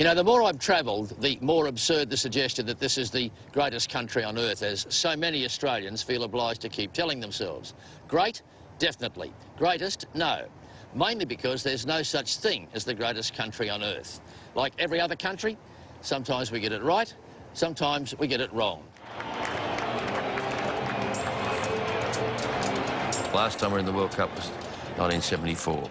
You know, the more I've travelled, the more absurd the suggestion that this is the greatest country on earth, as so many Australians feel obliged to keep telling themselves. Great? Definitely. Greatest? No. Mainly because there's no such thing as the greatest country on earth. Like every other country, sometimes we get it right, sometimes we get it wrong. Last time we were in the World Cup was 1974.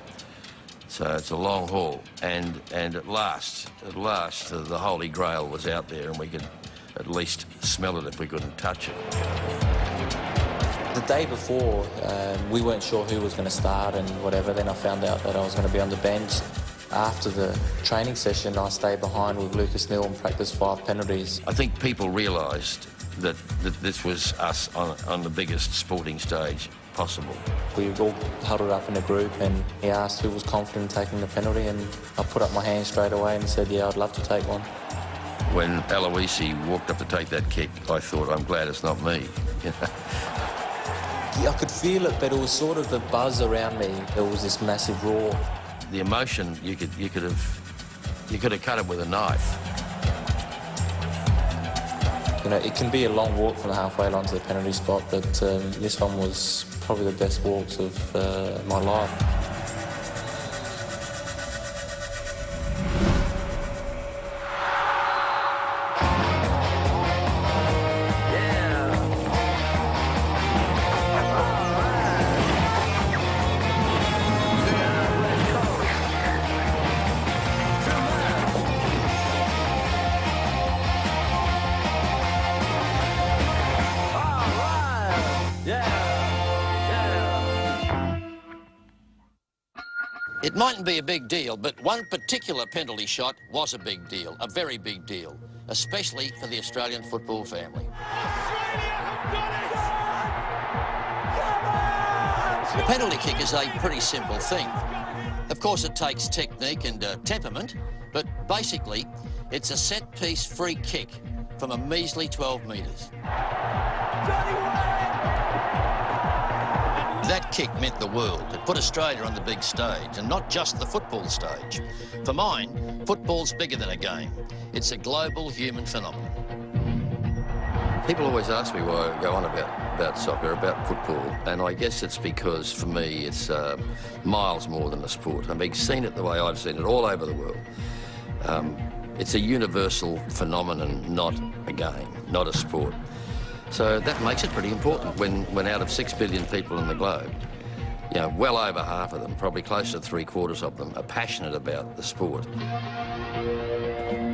So it's a long haul, and at last, the Holy Grail was out there, and we could at least smell it if we couldn't touch it. The day before, we weren't sure who was going to start and whatever. Then I found out that I was going to be on the bench. After the training session, I stayed behind with Lucas Neill and practiced 5 penalties. I think people realised that this was us on the biggest sporting stage possible. We all huddled up in a group, and he asked who was confident in taking the penalty, and I put up my hand straight away and said, yeah, I'd love to take one. When Aloisi walked up to take that kick, I thought, I'm glad it's not me. I could feel it, but it was sort of the buzz around me. There was this massive roar. The emotion, you could have cut it with a knife. You know, it can be a long walk from the halfway line to the penalty spot, but this one was probably the best walks of my life. It mightn't be a big deal, but one particular penalty shot was a big deal, a very big deal, especially for the Australian football family. The penalty kick is a pretty simple thing. Of course, it takes technique and temperament, but basically, it's a set-piece free kick from a measly 12 metres. That kick meant the world. It put Australia on the big stage, and not just the football stage. For mine, football's bigger than a game. It's a global human phenomenon. People always ask me why I go on about soccer, about football, and I guess it's because, for me, it's miles more than a sport. I mean, seen it the way I've seen it all over the world. It's a universal phenomenon, not a game, not a sport. So that makes it pretty important when out of 6 billion people in the globe, you know, well over half of them, probably close to 3/4 of them, are passionate about the sport.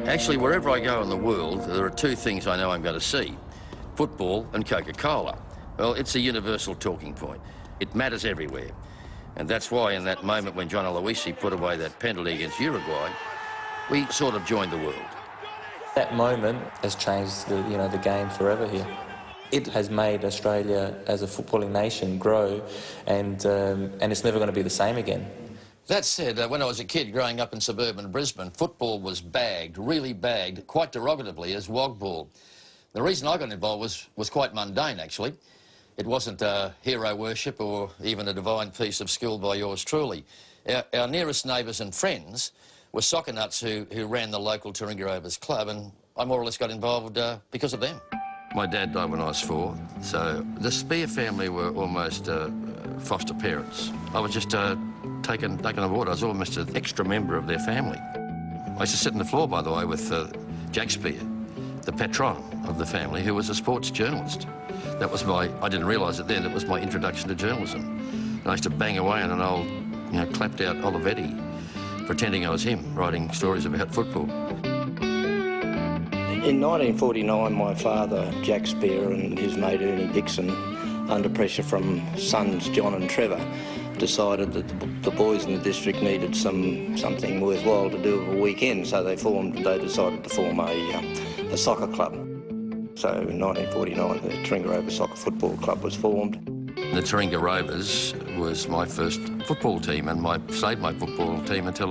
Actually, wherever I go in the world, there are 2 things I know I'm going to see: football and Coca-Cola. Well, it's a universal talking point. It matters everywhere. And that's why in that moment when John Aloisi put away that penalty against Uruguay, we sort of joined the world. That moment has changed the game forever here. It has made Australia as a footballing nation grow, and it's never going to be the same again. That said, when I was a kid growing up in suburban Brisbane, football was bagged, really bagged, quite derogatively as wogball. The reason I got involved was quite mundane, actually. It wasn't hero worship or even a divine piece of skill by yours truly. Our nearest neighbours and friends were soccer nuts who ran the local Taringa Rovers club, and I more or less got involved because of them. My dad died when I was 4, so the Spear family were almost foster parents. I was just taken aboard. I was almost an extra member of their family. I used to sit on the floor, by the way, with Jack Spear, the patron of the family, who was a sports journalist. That was I didn't realise it then, it was my introduction to journalism. And I used to bang away on an old, clapped out Olivetti, pretending I was him, writing stories about football. In 1949, my father, Jack Spear, and his mate Ernie Dixon, under pressure from sons John and Trevor, decided that the boys in the district needed something worthwhile to do over a weekend, so they decided to form a soccer club. So in 1949, the Taringa Rovers Soccer Football Club was formed. The Taringa Rovers was my first football team, and stayed my football team until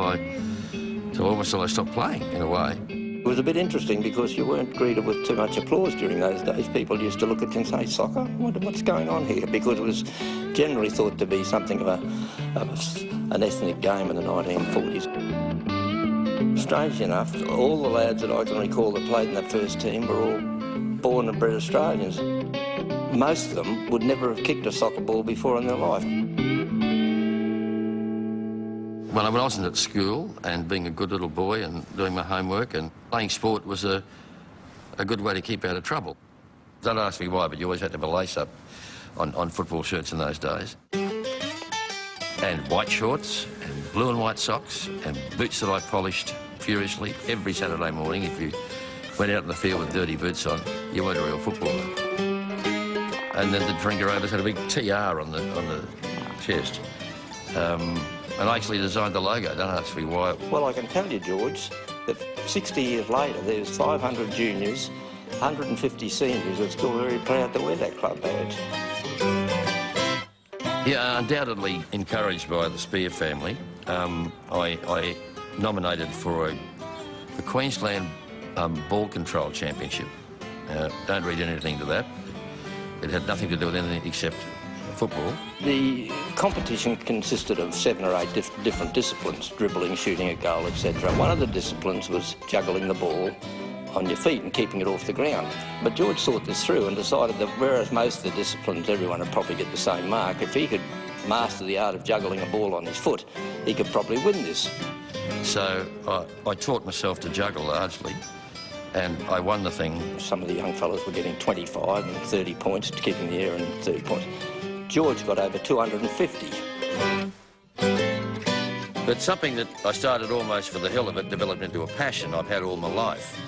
almost I stopped playing, in a way. It was a bit interesting because you weren't greeted with too much applause during those days. People used to look at things and say, soccer? What's going on here? Because it was generally thought to be something of an ethnic game in the 1940s. Strangely enough, all the lads that I can recall that played in that first team were all born and bred Australians. Most of them would never have kicked a soccer ball before in their life. Well, when I was at school and being a good little boy and doing my homework, and playing sport was a good way to keep out of trouble. Don't ask me why, but you always had to have a lace-up on football shirts in those days. And white shorts, and blue and white socks, and boots that I polished furiously every Saturday morning. If you went out in the field with dirty boots on, you weren't a real footballer. And then the drinker overs had a big TR on the chest. And I actually designed the logo. Don't ask me why. Well, I can tell you, George, that 60 years later, there's 500 juniors, 150 seniors that are still very proud to wear that club badge. Yeah, undoubtedly encouraged by the Spear family, I nominated for the Queensland Ball Control Championship. Don't read anything to that. It had nothing to do with anything except football. The competition consisted of 7 or 8 different disciplines: dribbling, shooting a goal, etc. One of the disciplines was juggling the ball on your feet and keeping it off the ground. But George thought this through and decided that whereas most of the disciplines everyone would probably get the same mark, if he could master the art of juggling a ball on his foot, he could probably win this. So I taught myself to juggle largely, and I won the thing. Some of the young fellas were getting 25 and 30 points, keeping the air and 30 points. George got over 250. But something that I started almost for the hell of it developed into a passion I've had all my life.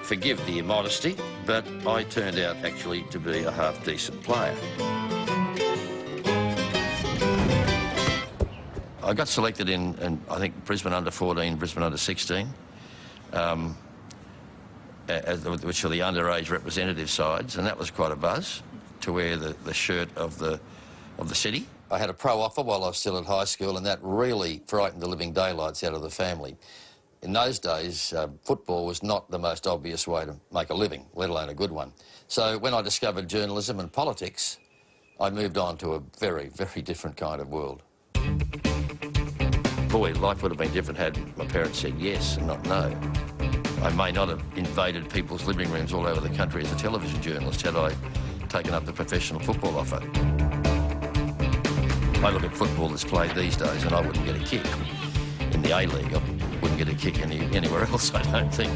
Forgive the immodesty, but I turned out actually to be a half-decent player. I got selected in I think, Brisbane under-14, Brisbane under-16, which were the underage representative sides, and that was quite a buzz, to wear the shirt of the city. I had a pro offer while I was still at high school, and that really frightened the living daylights out of the family. In those days, football was not the most obvious way to make a living, let alone a good one. So when I discovered journalism and politics, I moved on to a very, very different kind of world. Boy, life would have been different had my parents said yes and not no. I may not have invaded people's living rooms all over the country as a television journalist had I taken up the professional football offer. I look at football that's played these days and I wouldn't get a kick. In the A-League, I wouldn't get a kick anywhere else, I don't think,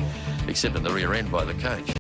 except in the rear end by the coach.